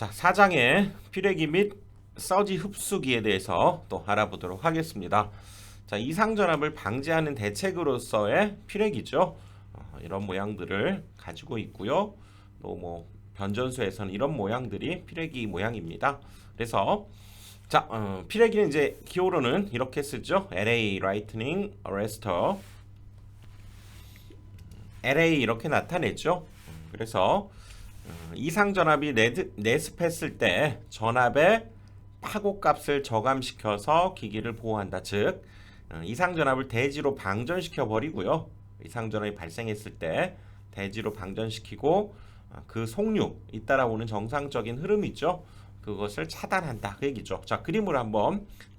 자, 4장의 피뢰기 및 서지 흡수기에 대해서 또 알아보도록 하겠습니다. 자, 이상전압을 방지하는 대책으로서의 피뢰기죠. 이런 모양들을 가지고 있고요. 또 뭐 변전소에서는 이런 모양들이 피뢰기 모양입니다. 그래서 자, 피뢰기는 이제 기호로는 이렇게 쓰죠. LA Lightning Arrestor, LA 이렇게 나타내죠. 그래서 이상전압이 내습했을 때 전압의 파고값을 저감시켜서 기기를 보호한다. 즉 이상전압을 대지로 방전시켜 버리고요. 이상전압이 발생했을 때 대지로 방전시키고 그 속류 잇따라 오는 정상적인 흐름 있죠. 그것을 차단한다. 그 얘기죠. 자, 그림을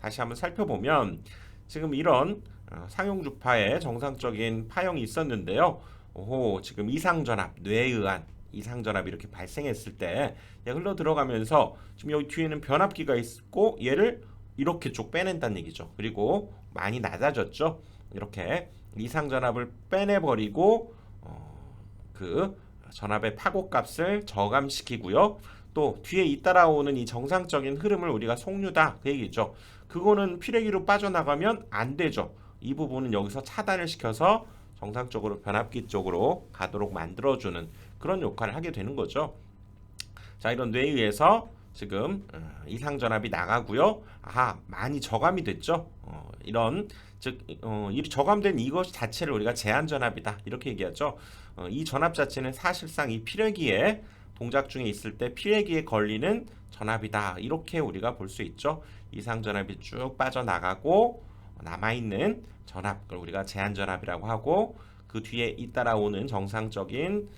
다시 한번 살펴보면 지금 이런 상용주파의 정상적인 파형이 있었는데요. 오호, 지금 이상전압, 뇌에 의한 이상전압이 이렇게 발생했을 때 흘러 들어가면서 지금 여기 뒤에는 변압기가 있고 얘를 이렇게 쭉 빼낸다는 얘기죠. 그리고 많이 낮아졌죠. 이렇게 이상전압을 빼내버리고 그 전압의 파고값을 저감시키고요. 또 뒤에 잇따라오는 이 정상적인 흐름을 우리가 속류다 그 얘기죠. 그거는 피뢰기로 빠져나가면 안 되죠. 이 부분은 여기서 차단을 시켜서 정상적으로 변압기 쪽으로 가도록 만들어주는 그런 역할을 하게 되는 거죠. 자, 이런 뇌에 의해서 지금 이상전압이 나가고요. 많이 저감이 됐죠. 이 저감된 이것 자체를 우리가 제한전압이다 이렇게 얘기하죠. 이 전압 자체는 사실상 이 피뢰기에 동작 중에 있을 때 피뢰기에 걸리는 전압이다 이렇게 우리가 볼 수 있죠. 이상전압이 쭉 빠져나가고 남아있는 전압, 그걸 우리가 제한전압이라고 하고 그 뒤에 잇따라오는 정상적인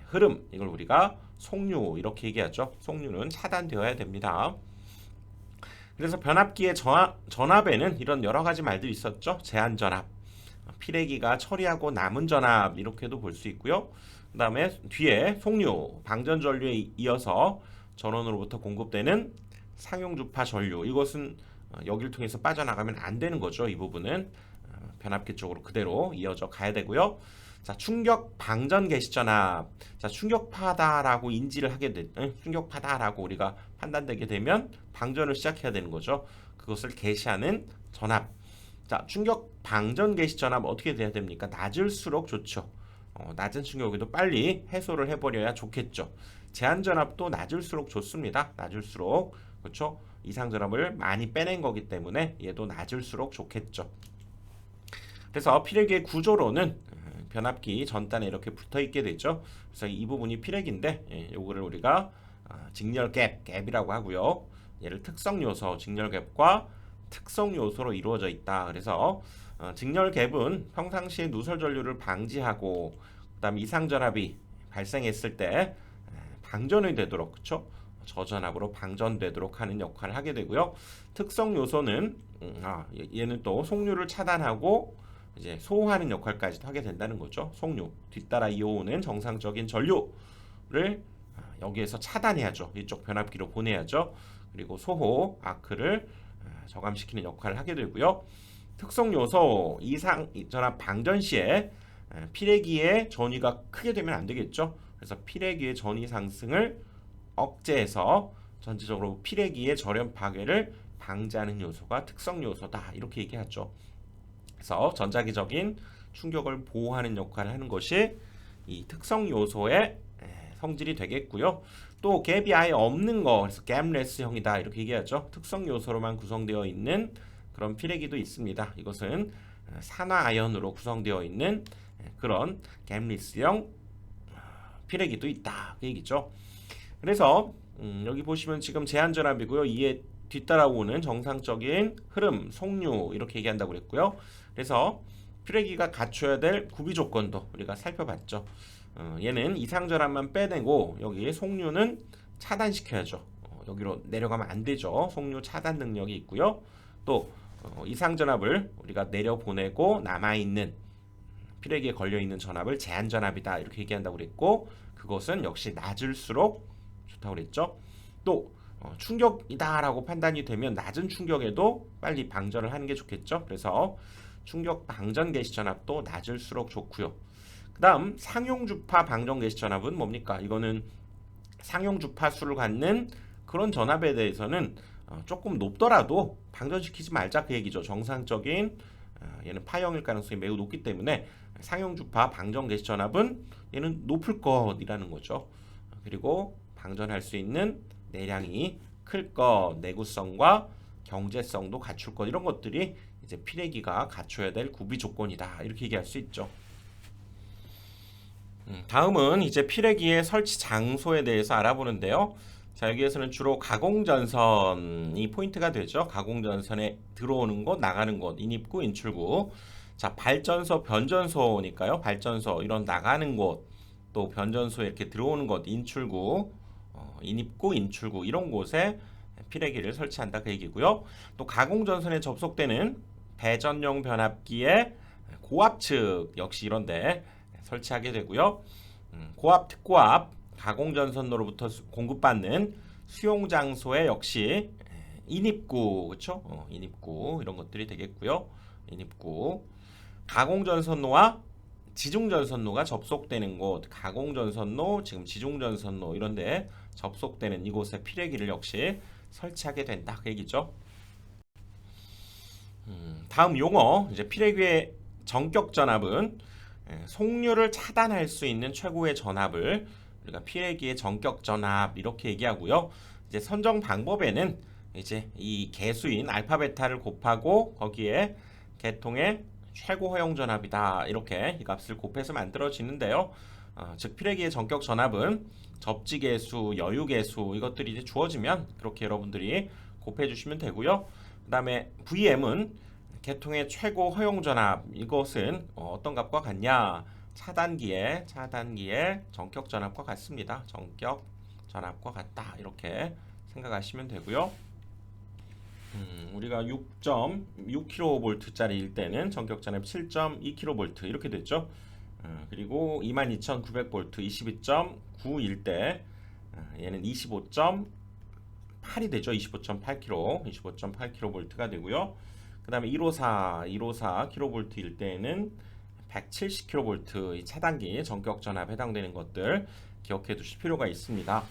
흐름, 이걸 우리가 속류 이렇게 얘기하죠. 속류는 차단되어야 됩니다. 그래서 변압기의 전압에는 이런 여러 가지 말들이 있었죠. 제한전압, 피뢰기가 처리하고 남은 전압 이렇게도 볼 수 있고요. 그 다음에 뒤에 속류, 방전전류에 이어서 전원으로부터 공급되는 상용주파 전류, 이것은 여기를 통해서 빠져나가면 안 되는 거죠. 이 부분은 변압기 쪽으로 그대로 이어져 가야 되고요. 자, 충격 방전 개시 전압. 자, 충격파다라고 인지를 하게 충격파다라고 우리가 판단되게 되면 방전을 시작해야 되는 거죠. 그것을 개시하는 전압. 자, 충격 방전 개시 전압 어떻게 돼야 됩니까? 낮을수록 좋죠. 낮은 충격에도 빨리 해소를 해버려야 좋겠죠. 제한 전압도 낮을수록 좋습니다. 낮을수록 그렇죠. 이상 전압을 많이 빼낸 거기 때문에 얘도 낮을수록 좋겠죠. 그래서 피뢰기의 구조로는 변압기 전단에 이렇게 붙어 있게 되죠. 그래서 이 부분이 피뢰기인데 요거를 우리가 직렬 갭이라고 하고요. 얘를 특성 요소, 직렬 갭과 특성 요소로 이루어져 있다. 그래서 직렬 갭은 평상시에 누설 전류를 방지하고 그다음에 이상 전압이 발생했을 때 방전이 되도록 그렇죠? 저전압으로 방전되도록 하는 역할을 하게 되고요. 특성 요소는 얘는 또 속류를 차단하고 이제 소호하는 역할까지도 하게 된다는 거죠. 속류 뒤따라 이어오는 정상적인 전류를 여기에서 차단해야죠. 이쪽 변압기로 보내야죠. 그리고 소호 아크를 저감시키는 역할을 하게 되고요. 특성 요소 이상 전압 방전 시에 피뢰기의 전위가 크게 되면 안 되겠죠. 그래서 피뢰기의 전위 상승을 억제해서 전체적으로 피뢰기의 절연 파괴를 방지하는 요소가 특성 요소다 이렇게 얘기하죠. 그래서 전자기적인 충격을 보호하는 역할을 하는 것이 이 특성 요소의 성질이 되겠고요. 또 갭이 아예 없는 거, 그래서 갭레스형이다 이렇게 얘기하죠. 특성 요소로만 구성되어 있는 그런 피뢰기도 있습니다. 이것은 산화 아연으로 구성되어 있는 그런 갭리스형 피뢰기도 있다 그 얘기죠. 그래서 여기 보시면 지금 제한전압이고요. 이에 뒤따라오는 정상적인 흐름, 속류 이렇게 얘기한다고 그랬고요. 그래서 피뢰기가 갖춰야 될 구비 조건도 우리가 살펴봤죠. 얘는 이상전압만 빼내고 여기 속류는 차단시켜야죠. 여기로 내려가면 안 되죠. 속류 차단 능력이 있고요. 또 이상전압을 우리가 내려보내고 남아있는 피뢰기에 걸려있는 전압을 제한전압이다 이렇게 얘기한다고 그랬고 그것은 역시 낮을수록 좋다고 그랬죠. 또 충격이다라고 판단이 되면 낮은 충격에도 빨리 방전을 하는 게 좋겠죠. 그래서 충격 방전 개시 전압도 낮을수록 좋고요. 그 다음 상용주파 방전 개시 전압은 뭡니까? 이거는 상용주파 수를 갖는 그런 전압에 대해서는 조금 높더라도 방전시키지 말자 그 얘기죠. 정상적인 얘는 파형일 가능성이 매우 높기 때문에 상용주파 방전 개시 전압은 얘는 높을 것이라는 거죠. 그리고 방전할 수 있는 내량이 클 것, 내구성과 경제성도 갖출 것 이런 것들이 이제 피레기가 갖춰야 될 구비 조건이다 이렇게 얘기할 수 있죠. 다음은 이제 피레기의 설치 장소에 대해서 알아보는데요. 자, 여기에서는 주로 가공전선이 포인트가 되죠. 가공전선에 들어오는 곳, 나가는 곳, 인입구, 인출구. 자, 발전소, 변전소니까요. 발전소, 이런 나가는 곳, 또 변전소에 이렇게 들어오는 곳, 인출구, 인입구, 인출구 이런 곳에 피레기를 설치한다 그 얘기고요. 또 가공전선에 접속되는 배전용 변압기의 고압측 역시 이런데 설치하게 되고요. 고압, 특고압, 가공전선로부터 공급받는 수용 장소에 역시 인입구, 그렇죠? 인입구 이런 것들이 되겠고요. 인입구, 가공전선로와 지중전선로가 접속되는 곳, 가공전선로, 지금 지중전선로 이런데 접속되는 이곳에 피레기를 역시 설치하게 된다 그 얘기죠. 다음 용어 이제 피레기의 전격 전압은 속류를 차단할 수 있는 최고의 전압을 우리가 피레기의 전격 전압 이렇게 얘기하고요. 이제 선정 방법에는 이제 이 개수인 알파 베타를 곱하고 거기에 계통의 최고 허용 전압이다 이렇게 이 값을 곱해서 만들어지는데요. 즉 피레기의 전격 전압은 접지 개수, 여유 개수 이것들이 이제 주어지면 그렇게 여러분들이 곱해 주시면 되고요. 그다음에 VM은 계통의 최고 허용 전압 이것은 어떤 값과 같냐? 차단기의 전격 전압과 같습니다. 전격 전압과 같다 이렇게 생각하시면 되고요. 우리가 6.6kV짜리일 때는 전격 전압 7.2kV 이렇게 됐죠. 그리고 22,900V 22.9일 때 얘는 25.8이 되죠. 25.8kV가 되고요. 그 다음에 154kV일 때는 170kV 이 차단기 전격 전압 해당되는 것들 기억해 두실 필요가 있습니다.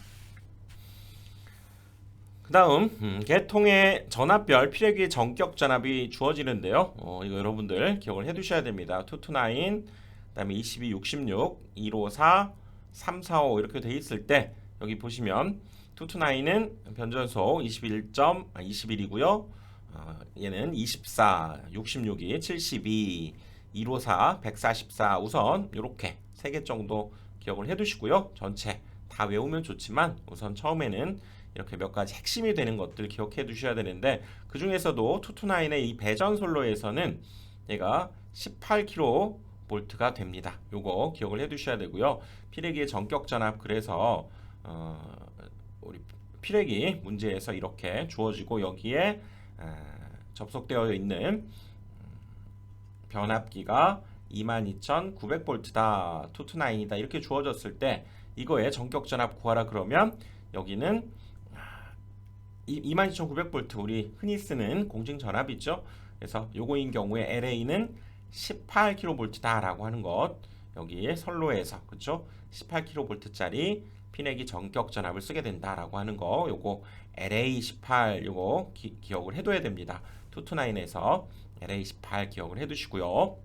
그 다음 계통의 전압별 피레기의 전격 전압이 주어지는데요. 이거 여러분들 기억을 해 두셔야 됩니다. 229, 그 다음에 22, 66, 154, 345 이렇게 돼 있을 때 여기 보시면 229는 변전소 21이고요. 얘는 24, 66이 72, 154, 144 우선 이렇게 3개 정도 기억을 해 두시고요. 전체 다 외우면 좋지만 우선 처음에는 이렇게 몇 가지 핵심이 되는 것들 기억해 두셔야 되는데 그 중에서도 229의 이 배전솔로에서는 얘가 18kV가 됩니다. 요거 기억을 해 두셔야 되고요. 피레기의 전격 전압 그래서 우리 피레기 문제에서 이렇게 주어지고 여기에 접속되어 있는 변압기가 22,900V다, 229이다 이렇게 주어졌을 때 이거의 전격 전압 구하라 그러면 여기는 22,900V 우리 흔히 쓰는 공증 전압이죠. 그래서 요거인 경우에 LA는 18kV다 라고 하는 것 여기에 선로에서 그렇죠? 18kV짜리 피내기 전격 전압을 쓰게 된다라고 하는 거 요거 LA18 요거 기억을 해둬야 됩니다. 229에서 LA18 기억을 해두시고요.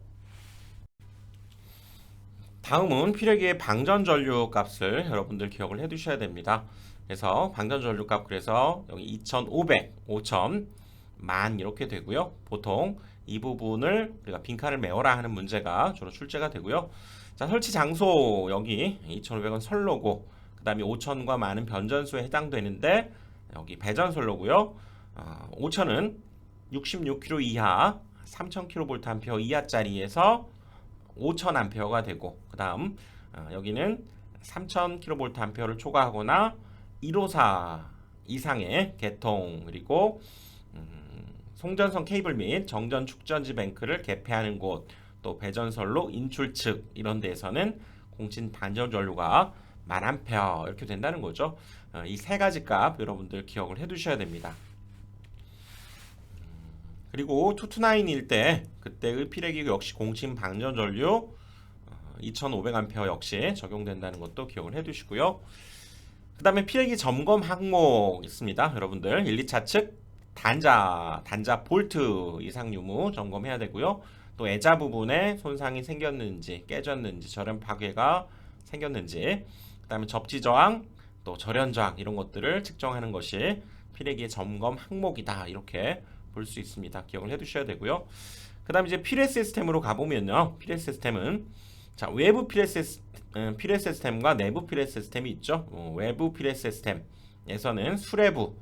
다음은 피레기의 방전 전류 값을 여러분들 기억을 해두셔야 됩니다. 그래서 방전 전류 값 그래서 여기 2,500, 5,000, 10,000 이렇게 되고요. 보통 이 부분을 우리가 빈칸을 메워라 하는 문제가 주로 출제가 되고요. 자, 설치 장소 여기 2,500은 선로고 그 다음에 5,000과 많은 변전소에 해당되는데 여기 배전선로고요. 5,000은 66kV 이하 3,000kVA 이하짜리에서 5,000A가 되고 그 다음 여기는 3,000kVA를 초과하거나 154 이상의 계통 그리고 송전선 케이블 및 정전 축전지 뱅크를 개폐하는 곳 또 배전선로 인출 측 이런 데에서는 공진 반전 전류가 1000A 이렇게 된다는 거죠. 이 세 가지 값 여러분들 기억을 해 두셔야 됩니다. 그리고 229일 때 그때의 피레기 역시 공진 방전 전류 2500A 역시 적용된다는 것도 기억을 해 두시고요. 그 다음에 피레기 점검 항목 있습니다. 여러분들 1, 2차 측 단자 볼트 이상 유무 점검해야 되고요. 또 애자 부분에 손상이 생겼는지 깨졌는지 절연 파괴가 생겼는지 그 다음에 접지 저항 또 절연 저항 이런 것들을 측정하는 것이 피레기의 점검 항목이다 이렇게 볼 수 있습니다. 기억을 해 두셔야 되고요. 그 다음에 이제 피레 시스템으로 가보면요. 피레 시스템은 자 외부 피레 시스템과 내부 피레 시스템이 있죠. 외부 피레 시스템에서는 수레부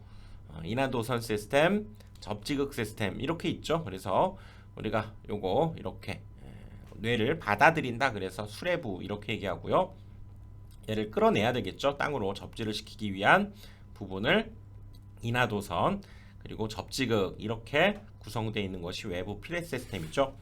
인하도선 시스템, 접지극 시스템 이렇게 있죠. 그래서 우리가 요거 이렇게 뇌를 받아들인다 그래서 수레부 이렇게 얘기하고요. 얘를 끌어내야 되겠죠. 땅으로 접지를 시키기 위한 부분을 인하도선 그리고 접지극 이렇게 구성되어 있는 것이 외부 피레 시스템이죠.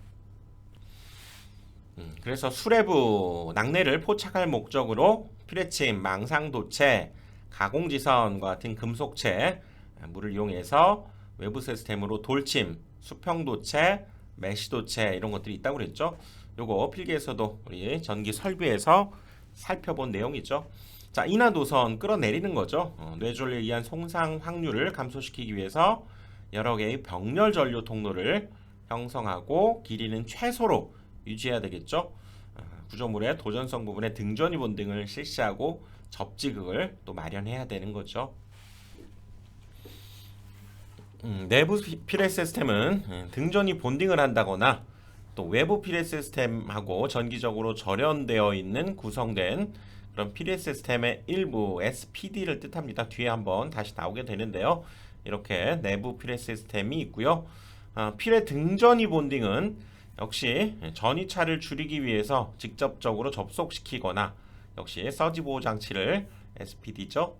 그래서 수레부 낙뢰를 포착할 목적으로 피레침, 망상도체, 가공지선과 같은 금속체 물을 이용해서 외부 시스템으로 돌침, 수평도체, 메시도체 이런 것들이 있다고 그랬죠. 요거 필기에서도 우리 전기 설비에서 살펴본 내용이죠. 자, 인하도선 끌어내리는 거죠. 뇌졸에 의한 손상 확률을 감소시키기 위해서 여러 개의 병렬 전류 통로를 형성하고 길이는 최소로 유지해야 되겠죠. 구조물의 도전성 부분에 등전이본 등을 실시하고 접지극을 또 마련해야 되는 거죠. 내부 피레 시스템은 등전이 본딩을 한다거나 또 외부 피레 시스템하고 전기적으로 절연되어 있는 구성된 그런 피레 시스템의 일부 SPD를 뜻합니다. 뒤에 한번 다시 나오게 되는데요. 이렇게 내부 피레 시스템이 있고요. 피레 등전이 본딩은 역시 전이차를 줄이기 위해서 직접적으로 접속시키거나 역시 서지 보호 장치를 SPD죠.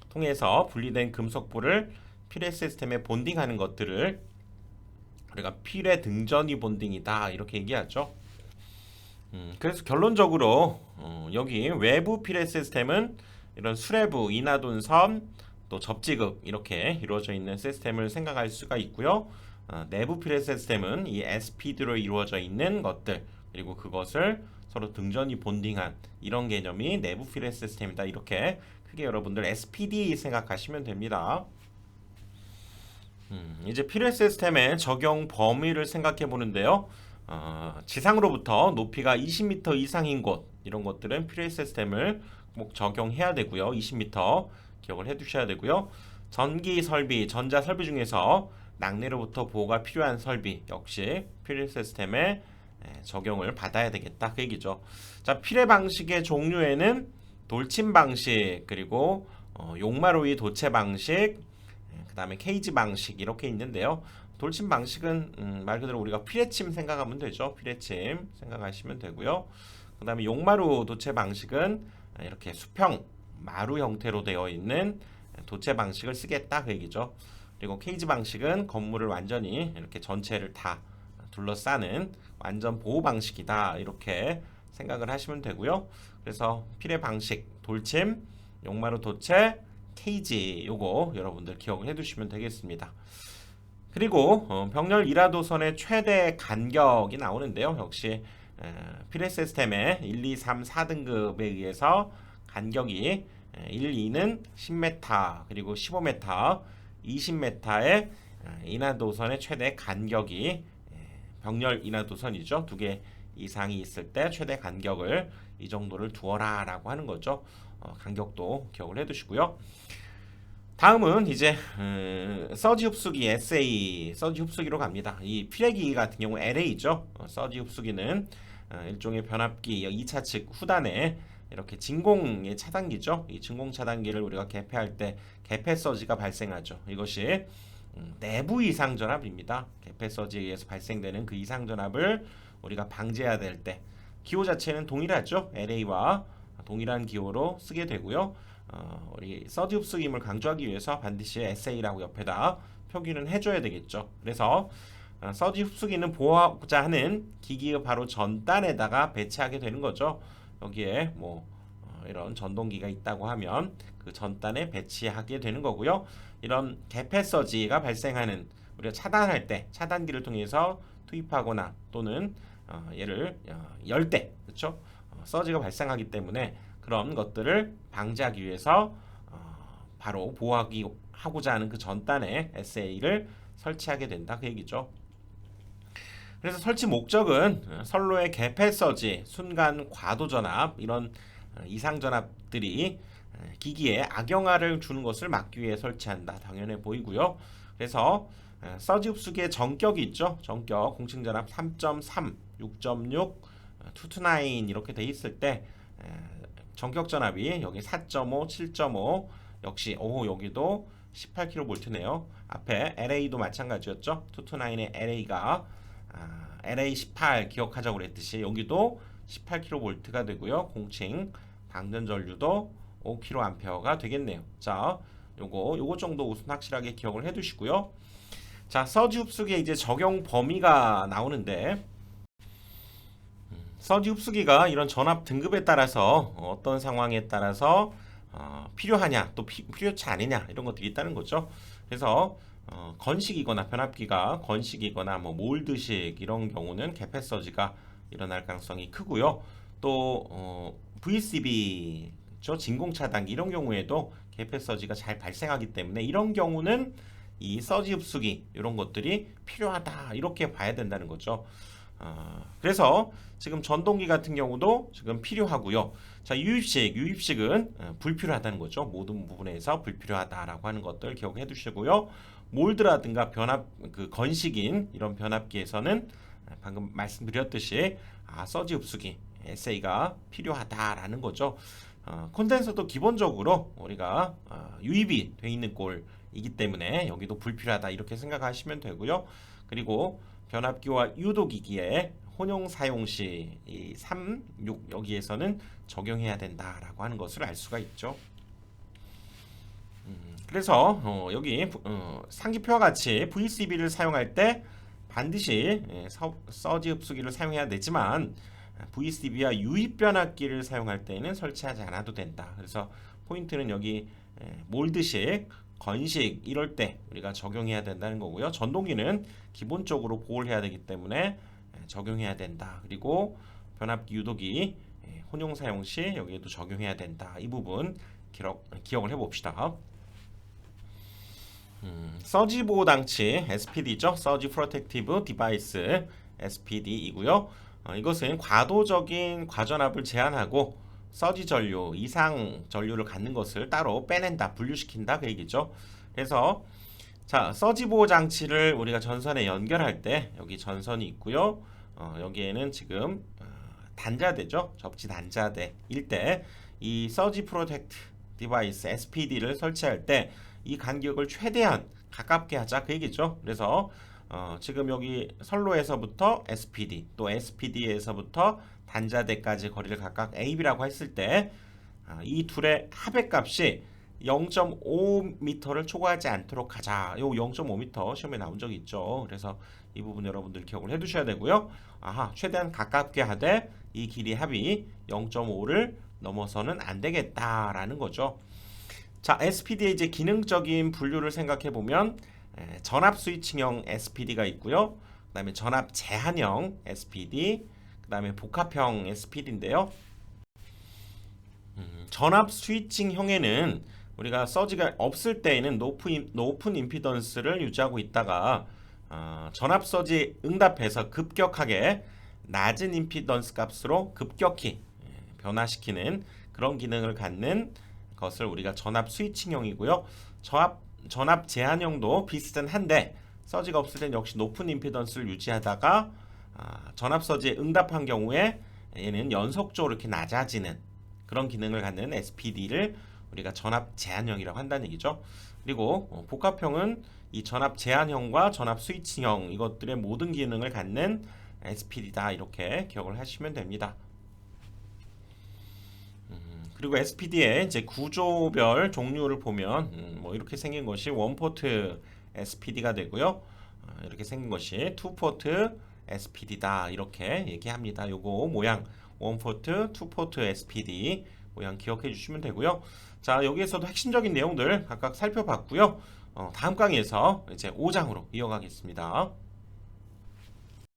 통해서 분리된 금속부를 피레 시스템에 본딩하는 것들을 우리가 피레 등전이 본딩이다 이렇게 얘기하죠. 그래서 결론적으로 여기 외부 피레 시스템은 이런 수레부, 인하돈선, 또 접지극 이렇게 이루어져 있는 시스템을 생각할 수가 있고요. 내부 피레 시스템은 이 SPD로 이루어져 있는 것들 그리고 그것을 서로 등전이 본딩한 이런 개념이 내부 피레 시스템이다 이렇게 크게 여러분들 SPD 생각하시면 됩니다. 이제 피레 시스템의 적용 범위를 생각해 보는데요. 지상으로부터 높이가 20m 이상인 곳 이런 것들은 피레 시스템을 꼭 적용해야 되고요. 20m 기억을 해 두셔야 되고요. 전기 설비, 전자 설비 중에서 낙뢰로부터 보호가 필요한 설비 역시 피레 시스템에 적용을 받아야 되겠다 그 얘기죠. 자, 피레 방식의 종류에는 돌침 방식 그리고 용마루이 도체 방식 그 다음에 케이지 방식 이렇게 있는데요. 돌침 방식은 말 그대로 우리가 피레침 생각하면 되죠. 피레침 생각하시면 되고요. 그 다음에 용마루 도체 방식은 이렇게 수평 마루 형태로 되어 있는 도체 방식을 쓰겠다 그 얘기죠. 그리고 케이지 방식은 건물을 완전히 이렇게 전체를 다 둘러싸는 완전 보호 방식이다 이렇게 생각을 하시면 되고요. 그래서 피레 방식, 돌침, 용마루 도체, 케이지 요거 여러분들 기억을 해두시면 되겠습니다. 그리고 병렬 이하도선의 최대 간격이 나오는데요. 역시 피레 시스템의 1, 2, 3, 4등급에 의해서 간격이 1, 2는 10m 그리고 15m, 20m의 인하도선의 최대 간격이 병렬 인하도선이죠. 두 개 이상이 있을 때 최대 간격을 이 정도를 두어라 라고 하는 거죠. 간격도 기억을 해두시고요. 다음은 이제 서지 흡수기 SA 서지 흡수기로 갑니다. 이 피레기 같은 경우 LA죠. 서지 흡수기는 일종의 변압기 2차 측 후단에 이렇게 진공의 차단기죠. 이 진공 차단기를 우리가 개폐할 때 개폐 서지가 발생하죠. 이것이 내부 이상 전압입니다. 개폐 서지에 의해서 발생되는 그 이상 전압을 우리가 방지해야 될 때 기호 자체는 동일하죠. LA와 동일한 기호로 쓰게 되고요. 우리 서지 흡수기임을 강조하기 위해서 반드시 SA라고 옆에다 표기는 해줘야 되겠죠. 그래서 서지 흡수기는 보호하고자 하는 기기의 바로 전단에다가 배치하게 되는 거죠. 여기에 뭐 이런 전동기가 있다고 하면 그 전단에 배치하게 되는 거고요. 이런 개폐 서지가 발생하는 우리가 차단할 때 차단기를 통해서 투입하거나 또는 얘를 열 때 그렇죠? 서지가 발생하기 때문에 그런 것들을 방지하기 위해서 바로 하고자 하는 그 전단에 SA를 설치하게 된다 그 얘기죠. 그래서 설치 목적은 선로의 개폐 서지, 순간 과도 전압 이런 이상 전압들이 기기에 악영향을 주는 것을 막기 위해 설치한다. 당연해 보이고요. 그래서 서지 흡수기의 전격이 있죠. 전격 공층 전압 3.3, 6.6, 229 이렇게 돼 있을 때 전격 전압이 여기 4.5, 7.5 역시 여기도 18kV네요. 앞에 LA도 마찬가지였죠. 229의 LA가 LA18 기억하자고 그랬듯이 여기도 18kV가 되고요. 공칭 방전 전류도 5kA가 되겠네요. 자, 요거 정도 우선 확실하게 기억을 해 두시고요. 자, 서지 흡수기에 이제 적용 범위가 나오는데 서지 흡수기가 이런 전압 등급에 따라서 어떤 상황에 따라서 필요하냐 또 필요치 않으냐 이런 것들이 있다는 거죠. 그래서 건식이거나 변압기가 건식이거나 뭐 몰드식 이런 경우는 개폐 서지가 일어날 가능성이 크고요. 또 VCB 진공 차단기 이런 경우에도 개폐 서지가 잘 발생하기 때문에 이런 경우는 이 서지 흡수기 이런 것들이 필요하다 이렇게 봐야 된다는 거죠. 그래서 지금 전동기 같은 경우도 지금 필요하고요. 자, 유입식은 불필요하다는 거죠. 모든 부분에서 불필요하다라고 하는 것들 기억해 두시고요. 몰드라든가 변압 그 건식인 이런 변압기에서는 방금 말씀드렸듯이 서지 흡수기 SA가 필요하다라는 거죠. 콘덴서도 기본적으로 우리가 유입이 돼 있는 꼴이기 때문에 여기도 불필요하다 이렇게 생각하시면 되고요. 그리고 변압기와 유도기기에 혼용 사용 시 이 3, 6 여기에서는 적용해야 된다라고 하는 것을 알 수가 있죠. 그래서 여기 상기표와 같이 VCB를 사용할 때 반드시 서지 흡수기를 사용해야 되지만 VCB와 유입 변압기를 사용할 때는 설치하지 않아도 된다. 그래서 포인트는 여기 몰드식, 건식 이럴 때 우리가 적용해야 된다는 거고요. 전동기는 기본적으로 보호를 해야 되기 때문에 적용해야 된다. 그리고 변압기, 유도기 혼용 사용 시 여기에도 적용해야 된다. 이 부분 기억을 해봅시다. 서지 보호 장치 SPD죠. 서지 프로텍티브 디바이스 SPD이고요. 이것은 과도적인 과전압을 제한하고 서지 전류, 이상 전류를 갖는 것을 따로 빼낸다, 분류시킨다 그 얘기죠. 그래서 자, 서지 보호 장치를 우리가 전선에 연결할 때 여기 전선이 있고요. 여기에는 지금 단자대죠. 접지 단자대일 때 이 서지 프로텍트 디바이스 SPD를 설치할 때 이 간격을 최대한 가깝게 하자 그 얘기죠. 그래서 지금 여기 선로에서부터 SPD 또 SPD에서부터 단자대까지 거리를 각각 AB라고 했을 때 이 둘의 합의 값이 0.5m를 초과하지 않도록 하자. 요 0.5m 시험에 나온 적이 있죠. 그래서 이 부분 여러분들 기억을 해 두셔야 되고요. 최대한 가깝게 하되 이 길이 합이 0.5를 넘어서는 안 되겠다라는 거죠. 자, SPD의 이제 기능적인 분류를 생각해 보면 전압 스위칭형 SPD가 있고요. 그다음에 전압 제한형 SPD, 그다음에 복합형 SPD인데요. 전압 스위칭형에는 우리가 서지가 없을 때에는 높은 임피던스를 유지하고 있다가 전압 서지 응답해서 급격하게 낮은 임피던스 값으로 급격히 변화시키는 그런 기능을 갖는 것을 우리가 전압 스위칭형이고요. 전압 제한형도 비슷은 한데 서지가 없을 땐 역시 높은 임피던스를 유지하다가 전압 서지에 응답한 경우에 얘는 연속적으로 이렇게 낮아지는 그런 기능을 갖는 SPD를 우리가 전압 제한형이라고 한다는 얘기죠. 그리고 복합형은 이 전압 제한형과 전압 스위칭형 이것들의 모든 기능을 갖는 SPD다 이렇게 기억을 하시면 됩니다. 그리고 SPD의 이제 구조별 종류를 보면 뭐 이렇게 생긴 것이 원포트 SPD가 되고요. 이렇게 생긴 것이 투포트 SPD다 이렇게 얘기합니다. 요거 모양 원포트, 투포트 SPD 모양 기억해 주시면 되고요. 자, 여기에서도 핵심적인 내용들 각각 살펴봤고요. 다음 강의에서 이제 5장으로 이어가겠습니다.